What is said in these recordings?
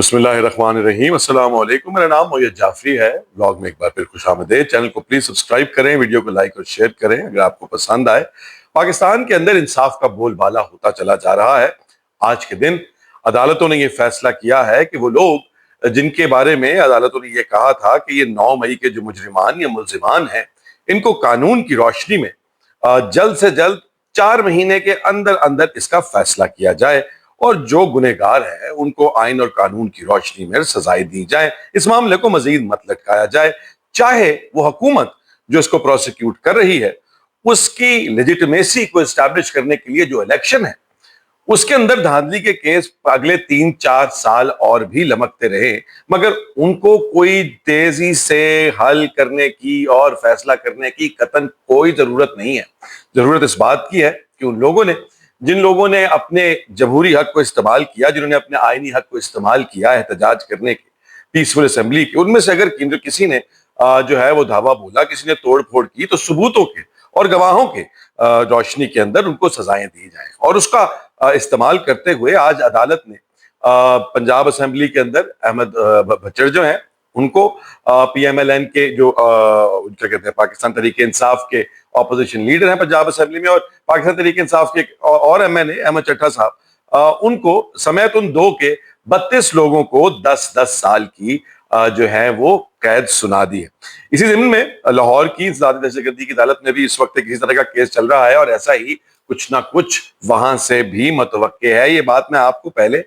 بسم اللہ الرحمن الرحیم۔ السلام علیکم، میرا نام معید جعفری ہے۔ بلاگ میں ایک بار پھر خوش آمدید۔ چینل کو پلیز سبسکرائب کریں، ویڈیو کو لائک اور شیئر کریں اگر آپ کو پسند آئے۔ پاکستان کے اندر انصاف کا بول بالا ہوتا چلا جا رہا ہے۔ آج کے دن عدالتوں نے یہ فیصلہ کیا ہے کہ وہ لوگ جن کے بارے میں عدالتوں نے یہ کہا تھا کہ یہ 9 مئی کے جو مجرمان یا ملزمان ہیں، ان کو قانون کی روشنی میں جلد سے جلد 4 مہینے کے اندر اندر اس کا فیصلہ کیا جائے اور جو گنہگار ہیں ان کو آئین اور قانون کی روشنی میں سزائیں دی جائیں۔ اس معاملے کو مزید مت لٹکایا جائے، چاہے وہ حکومت جو اس کو پروسیکیوٹ کر رہی ہے اس کی لیجیٹمیسی کو اسٹیبلش کرنے کے لیے جو الیکشن ہے اس کے اندر دھاندلی کے کیس اگلے 3-4 سال اور بھی لمکتے رہے، مگر ان کو کوئی تیزی سے حل کرنے کی اور فیصلہ کرنے کی قطعاً کوئی ضرورت نہیں ہے۔ ضرورت اس بات کی ہے کہ ان لوگوں نے جن لوگوں نے اپنے جمہوری حق کو استعمال کیا، جنہوں نے اپنے آئینی حق کو استعمال کیا احتجاج کرنے کے، پیسفل اسمبلی کے، ان میں سے اگر کسی نے جو ہے وہ دھاوا بولا، کسی نے توڑ پھوڑ کی، تو ثبوتوں کے اور گواہوں کے روشنی کے اندر ان کو سزائیں دی جائیں۔ اور اس کا استعمال کرتے ہوئے آج عدالت نے پنجاب اسمبلی کے اندر احمد بھچڑ جو ہیں ان کو پی ایم ایل این کے جو کیا کہتے ہیں پاکستان تحریک انصاف کے اپوزیشن لیڈر ہیں پنجاب اسمبلی میں، اور پاکستان تحریک انصاف کے اور ایم این اے احمد چٹھا صاحب، ان کو سمیت ان دو کے 32 لوگوں کو 10-10 سال کی جو ہے وہ قید سنا دی ہے۔ اسی ضمن میں لاہور کی انسداد دہشت گردی کی عدالت میں بھی اس وقت کسی طرح کا کیس چل رہا ہے، اور ایسا ہی کچھ نہ کچھ وہاں سے بھی متوقع ہے۔ یہ بات میں آپ کو پہلے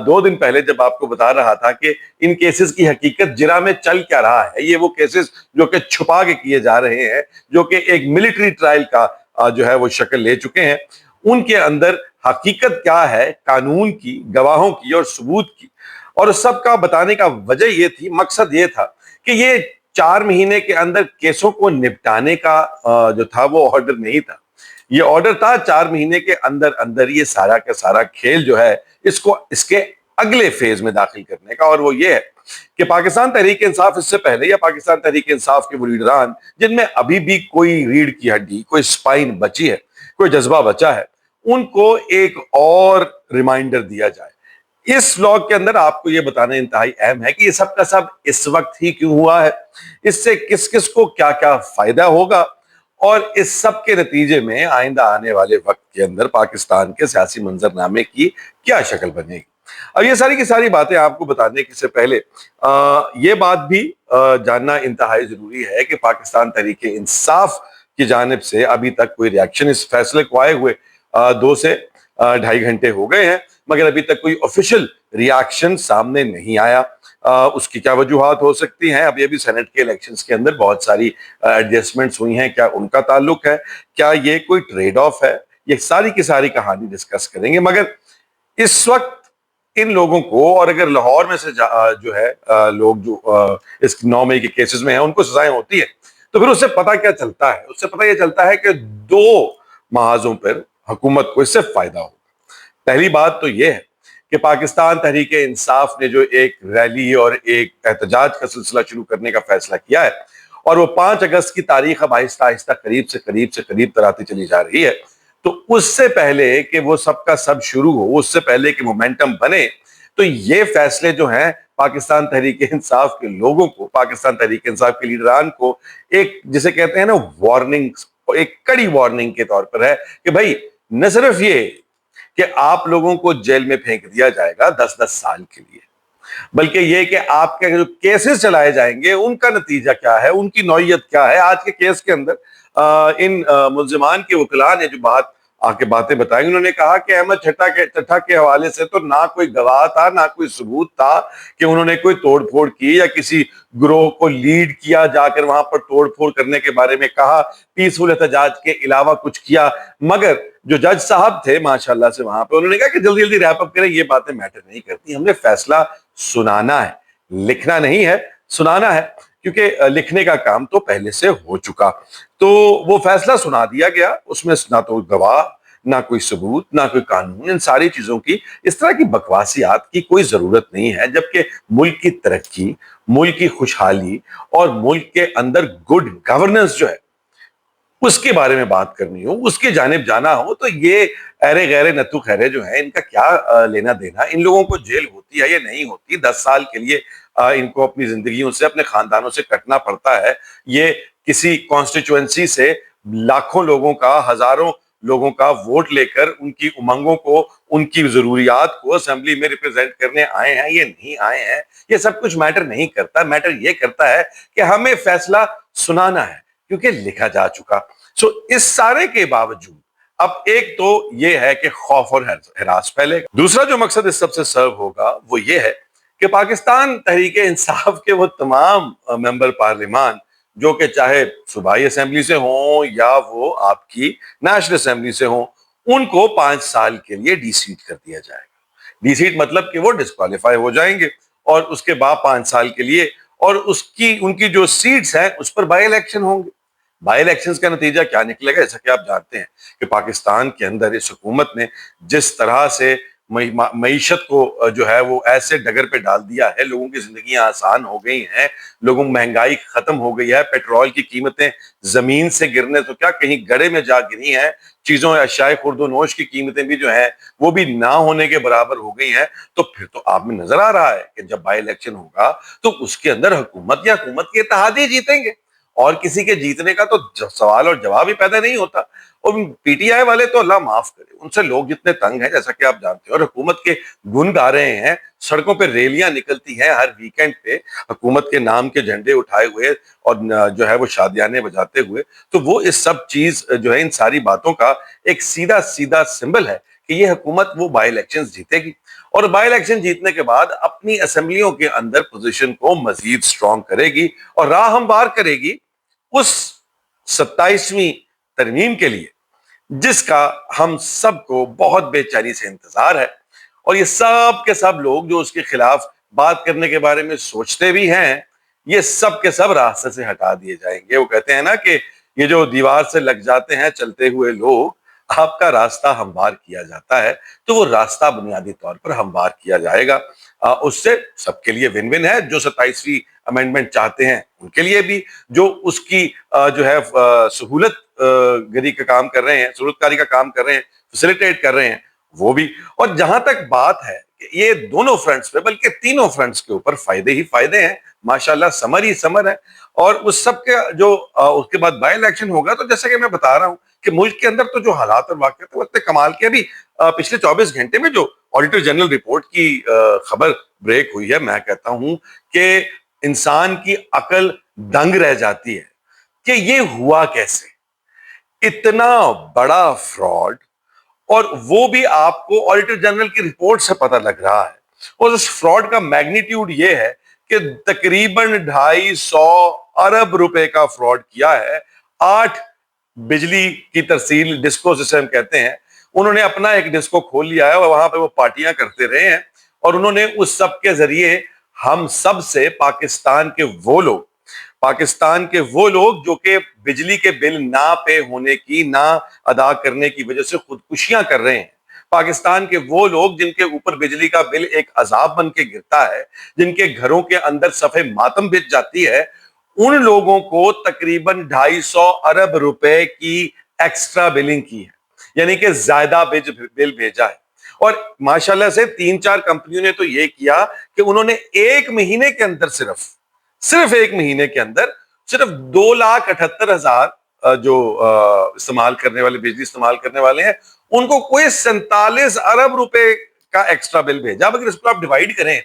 2 دن پہلے جب آپ کو بتا رہا تھا کہ ان کیسز کی حقیقت جرا میں چل کیا رہا ہے، یہ وہ کیسز جو کہ چھپا کے کیے جا رہے ہیں، جو کہ ایک ملٹری ٹرائل کا جو ہے وہ شکل لے چکے ہیں، ان کے اندر حقیقت کیا ہے قانون کی، گواہوں کی اور ثبوت کی، اور سب کا بتانے کا وجہ یہ تھی، مقصد یہ تھا کہ یہ 4 مہینے کے اندر کیسوں کو نپٹانے کا جو تھا وہ آرڈر نہیں تھا۔ یہ آرڈر تھا 4 مہینے کے اندر اندر یہ سارا کا سارا کھیل جو ہے اس کو اس کے اگلے فیز میں داخل کرنے کا، اور وہ یہ ہے کہ پاکستان تحریک انصاف اس سے پہلے، یا پاکستان تحریک انصاف کے وہ لیڈران جن میں ابھی بھی کوئی ریڑھ کی ہڈی، کوئی سپائن بچی ہے، کوئی جذبہ بچا ہے، ان کو ایک اور ریمائنڈر دیا جائے۔ اس ولاگ کے اندر آپ کو یہ بتانا انتہائی اہم ہے کہ یہ سب کا سب اس وقت ہی کیوں ہوا ہے، اس سے کس کس کو کیا کیا فائدہ ہوگا، اور اس سب کے نتیجے میں آئندہ آنے والے وقت کے اندر پاکستان کے سیاسی منظرنامے کی کیا شکل بنے گی۔ اب یہ ساری کی ساری باتیں آپ کو بتانے سے پہلے یہ بات بھی جاننا انتہائی ضروری ہے کہ پاکستان تحریک انصاف کی جانب سے ابھی تک کوئی ریاکشن اس فیصلے کو آئے ہوئے 2 سے 2.5 گھنٹے ہو گئے ہیں، مگر ابھی تک کوئی آفیشل ریاکشن سامنے نہیں آیا۔ اس کی کیا وجوہات ہو سکتی ہیں؟ اب یہ بھی سینٹ کے الیکشنز کے اندر بہت ساری ایڈجسٹمنٹس ہوئی ہیں، کیا ان کا تعلق ہے، کیا یہ کوئی ٹریڈ آف ہے؟ یہ ساری کی ساری کہانی ڈسکس کریں گے۔ مگر اس وقت ان لوگوں کو، اور اگر لاہور میں سے جو ہے لوگ جو اس 9 مئی کے کیسز میں ہیں ان کو سزائیں ہوتی ہیں، تو پھر اس سے پتہ کیا چلتا ہے؟ اس سے پتہ یہ چلتا ہے کہ 2 محاذوں پر حکومت کو اس سے فائدہ ہوگا۔ پہلی بات تو یہ ہے کہ پاکستان تحریک انصاف نے جو ایک ریلی اور ایک احتجاج کا سلسلہ شروع کرنے کا فیصلہ کیا ہے، اور وہ 5 اگست کی تاریخ اب آہستہ آہستہ قریب سے قریب تراتی چلی جا رہی ہے، تو اس سے پہلے کہ وہ سب کا سب شروع ہو، اس سے پہلے کہ مومنٹم بنے، تو یہ فیصلے جو ہیں پاکستان تحریک انصاف کے لوگوں کو، پاکستان تحریک انصاف کے لیڈران کو ایک جسے کہتے ہیں نا وارننگ، ایک کڑی وارننگ کے طور پر ہے کہ بھائی نہ صرف یہ کہ آپ لوگوں کو جیل میں پھینک دیا جائے گا 10-10 سال کے لیے، بلکہ یہ کہ آپ کے جو کیسز چلائے جائیں گے ان کا نتیجہ کیا ہے، ان کی نوعیت کیا ہے۔ آج کے کیس کے اندر ان ملزمان کے وکلاء نے جو باتیں بتائیں، انہوں نے کہا کہ احمد چٹھا کے حوالے سے تو نہ کوئی گواہ تھا، نہ کوئی ثبوت تھا کہ انہوں نے کوئی توڑ پھوڑ کی یا کسی گروہ کو لیڈ کیا، جا کر وہاں پر توڑ پھوڑ کرنے کے بارے میں کہا، پیسفل احتجاج کے علاوہ کچھ کیا۔ مگر جو جج صاحب تھے ماشاءاللہ سے وہاں پہ، انہوں نے کہا کہ جلدی جلدی ریپ اپ کریں، یہ باتیں میٹر نہیں کرتی، ہم نے فیصلہ سنانا ہے، لکھنا نہیں ہے، سنانا ہے، کیونکہ لکھنے کا کام تو پہلے سے ہو چکا۔ تو وہ فیصلہ سنا دیا گیا، اس میں نہ تو گواہ، نہ کوئی ثبوت، نہ کوئی قانون، ان ساری چیزوں کی، اس طرح کی بکواسیات کی کوئی ضرورت نہیں ہے، جبکہ ملک کی ترقی، ملک کی خوشحالی اور ملک کے اندر گڈ گورننس جو ہے اس کے بارے میں بات کرنی ہو، اس کی جانب جانا ہو، تو یہ ایرے غیرے نتو خیرے جو ہیں ان کا کیا لینا دینا؟ ان لوگوں کو جیل ہوتی ہے یا نہیں ہوتی؟ 10 سال کے لیے ان کو اپنی زندگیوں سے، اپنے خاندانوں سے کٹنا پڑتا ہے. یہ کسی کانسٹیچوئنسی سے لاکھوں لوگوں کا، ہزاروں لوگوں کا ووٹ لے کر ان کی امنگوں کو، ان کی ضروریات کو اسمبلی میں ریپرزینٹ کرنے آئے ہیں، یہ نہیں آئے ہیں. یہ سب کچھ میٹر نہیں کرتا. میٹر یہ کرتا ہے کہ ہمیں فیصلہ سنانا ہے کیونکہ لکھا جا چکا. اس سارے کے باوجود اب ایک تو یہ ہے کہ خوف اور ہراس پھیلے گا. دوسرا جو مقصد اس سب سے سرو ہوگا وہ یہ ہے کہ پاکستان تحریک انصاف کے وہ تمام ممبر پارلیمان جو کہ چاہے صوبائی اسمبلی سے ہوں یا وہ آپ کی نیشنل اسمبلی سے ہوں، ان کو 5 سال کے لیے ڈی سیٹ کر دیا جائے گا. ڈی سیٹ مطلب کہ وہ ڈسکوالیفائی ہو جائیں گے اور اس کے بعد 5 سال کے لیے، اور ان کی جو سیٹس ہیں اس پر بائی الیکشن ہوں گے. بائی الیکشنز کا نتیجہ کیا نکلے گا؟ جیسا کہ آپ جانتے ہیں کہ پاکستان کے اندر اس حکومت نے جس طرح سے معیشت کو جو ہے وہ ایسے ڈگر پہ ڈال دیا ہے، لوگوں کی زندگیاں آسان ہو گئی ہیں، لوگوں مہنگائی ختم ہو گئی ہے، پیٹرول کی قیمتیں زمین سے گرنے تو کیا کہیں گڑے میں جا گری ہیں، چیزوں اشیاء خورد و نوش کی قیمتیں بھی جو ہیں وہ بھی نہ ہونے کے برابر ہو گئی ہیں. تو پھر تو آپ میں نظر آ رہا ہے کہ جب بائی الیکشن ہوگا تو اس کے اندر حکومت یا حکومت کے اتحادی جیتیں گے، اور کسی کے جیتنے کا تو سوال اور جواب ہی پیدا نہیں ہوتا. اور پی ٹی آئی والے تو اللہ معاف کرے، ان سے لوگ جتنے تنگ ہیں جیسا کہ آپ جانتے ہیں، اور حکومت کے گن گا رہے ہیں، سڑکوں پہ ریلیاں نکلتی ہیں ہر ویکینڈ پہ حکومت کے نام کے جھنڈے اٹھائے ہوئے اور جو ہے وہ شادیانے بجاتے ہوئے. تو وہ اس سب چیز جو ہے ان ساری باتوں کا ایک سیدھا سیدھا سمبل ہے کہ یہ حکومت وہ بائی الیکشن جیتے گی، اور بائی الیکشن جیتنے کے بعد اپنی اسمبلیوں کے اندر پوزیشن کو مزید سٹرونگ کرے گی اور راہ ہموار کرے گی اس 27ویں ترمیم کے لیے جس کا ہم سب کو بہت بے چینی سے انتظار ہے. اور یہ سب کے سب لوگ جو اس کے خلاف بات کرنے کے بارے میں سوچتے بھی ہیں، یہ سب کے سب راستے سے ہٹا دیے جائیں گے. وہ کہتے ہیں نا کہ یہ جو دیوار سے لگ جاتے ہیں چلتے ہوئے لوگ، آپ کا راستہ ہموار کیا جاتا ہے، تو وہ راستہ بنیادی طور پر ہموار کیا جائے گا. اس سے سب کے لیے ون ون ہے. جو 27ویں امینڈمنٹ چاہتے ہیں ان کے لیے بھی، جو اس کی جو ہے سہولت گری کا کام کر رہے ہیں، سہولت کاری کا کام کر رہے ہیں، فیسیلیٹیٹ کر رہے ہیں، وہ بھی. اور جہاں تک بات ہے کہ یہ دونوں فرنٹس پہ بلکہ تینوں فرنٹس کے اوپر فائدے ہی فائدے ہیں، ماشاءاللہ سمر ہی سمر ہے. اور اس سب کے جو اس کے بعد بائی الیکشن ہوگا تو جیسا کہ میں بتا رہا ہوں کہ ملک کے اندر تو جو حالات اور واقعات ہیں وہ اتنے کمال کے. ابھی پچھلے 24 گھنٹے میں جو آڈیٹر جنرل رپورٹ کی خبر بریک ہوئی ہے، میں کہتا ہوں کہ انسان کی عقل دنگ رہ جاتی ہے کہ یہ ہوا کیسے. اتنا بڑا فراڈ، اور وہ بھی آپ کو آڈیٹر جنرل کی رپورٹ سے پتہ لگ رہا ہے. اور اس فراڈ کا میگنیٹیوڈ یہ ہے کہ تقریباً 250 ارب روپے کا فراڈ کیا ہے. 8 بجلی کی ترسیل ڈسکو جسے ہم کہتے ہیں، انہوں نے اپنا ایک ڈسکو کھول لیا ہے اور وہاں پہ وہ پارٹیاں کرتے رہے ہیں، اور انہوں نے اس سب کے ذریعے ہم سب سے پاکستان کے وہ لوگ جو کہ بجلی کے بل نہ پے ہونے کی، نہ ادا کرنے کی وجہ سے خودکشیاں کر رہے ہیں، پاکستان کے وہ لوگ جن کے اوپر بجلی کا بل ایک عذاب بن کے گرتا ہے، جن کے گھروں کے اندر صفحہ ماتم بچ جاتی ہے، ان لوگوں کو تقریباً 250 ارب روپے کی ایکسٹرا بلنگ کی ہے، یعنی کہ زیادہ بل بھیجا ہے. اور ماشاءاللہ سے 3-4 کمپنیوں نے تو یہ کیا کہ انہوں نے ایک مہینے کے اندر صرف ایک مہینے کے اندر صرف 2,78,000 جو استعمال کرنے والے، بجلی استعمال کرنے والے ہیں، ان کو کوئی 47 ارب روپے کا ایکسٹرا بل بھیجا. اگر اس کو آپ ڈیوائیڈ کریں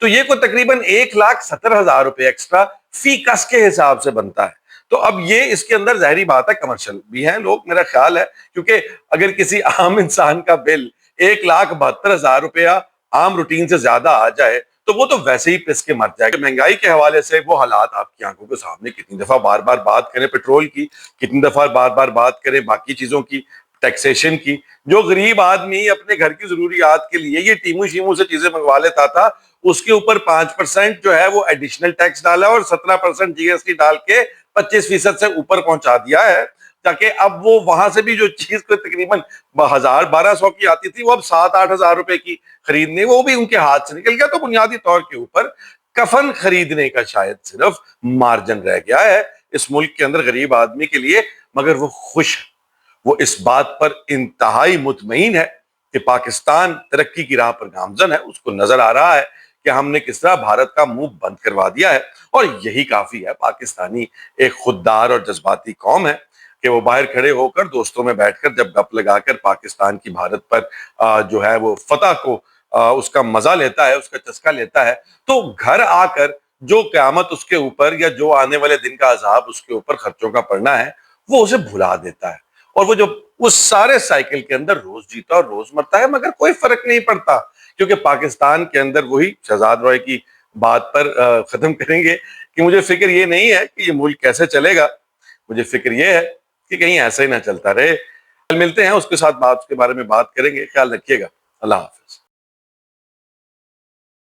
تو یہ کوئی تقریباً 1,70,000 روپے ایکسٹرا فی کس کے حساب سے بنتا ہے. تو اب یہ اس کے اندر ظاہری بات ہے کمرشل بھی ہیں لوگ، میرا خیال ہے، کیونکہ اگر کسی عام انسان کا بل 1,72,000 روپیہ عام روٹین سے زیادہ آ جائے تو وہ تو ویسے ہی پس کے مر جائے گا. مہنگائی کے حوالے سے وہ حالات آپ کی آنکھوں کے سامنے، کتنی دفعہ بار بار بات کریں پیٹرول کی، کتنی دفعہ بار بار بات کریں باقی چیزوں کی، ٹیکسیشن کی. جو غریب آدمی اپنے گھر کی ضروریات کے لیے یہ ٹیمو شیمو سے چیزیں منگوا لیتا تھا، اس کے اوپر 5% جو ہے وہ ایڈیشنل ٹیکس ڈالا اور 17% جی ایس ٹی ڈال کے 25% سے اوپر پہنچا دیا ہے، تاکہ اب وہ وہاں سے بھی جو چیز کو تقریباً 1,000-1,200 کی آتی تھی وہ اب 7-8 ہزار روپے کی خریدنے، وہ بھی ان کے ہاتھ سے نکل گیا. تو بنیادی طور کے اوپر کفن خریدنے کا شاید صرف مارجن رہ گیا ہے. اس ملک کے اندر غریب آدمی کے لیے، مگر وہ خوش ہے، وہ اس بات پر انتہائی مطمئن ہے کہ پاکستان ترقی کی راہ پر گامزن ہے، اس کو نظر آ رہا ہے کہ ہم نے کس طرح بھارت کا منہ بند کروا دیا ہے، اور یہی کافی ہے۔ پاکستانی ایک خوددار اور جذباتی قوم ہے کہ وہ باہر کھڑے ہو کر دوستوں میں بیٹھ کر جب گپ لگا کر پاکستان کی بھارت پر جو ہے وہ فتح کو اس کا مزہ لیتا ہے، اس کا چسکا لیتا ہے، تو گھر آ کر جو قیامت اس کے اوپر یا جو آنے والے دن کا عذاب اس کے اوپر خرچوں کا پڑنا ہے وہ اسے بھلا دیتا ہے، اور وہ جو اس سارے سائیکل کے اندر روز جیتا اور روز مرتا ہے، مگر کوئی فرق نہیں پڑتا، کیونکہ پاکستان کے اندر وہی شہزاد روئے کی بات پر ختم کریں گے کہ مجھے فکر یہ نہیں ہے کہ یہ ملک کیسے چلے گا، مجھے فکر یہ ہے کہ کہیں ایسا ہی نہ چلتا رہے۔ کل ملتے ہیں، اس کے ساتھ اس کے بارے میں بات کریں گے۔ خیال رکھیے گا، اللہ حافظ۔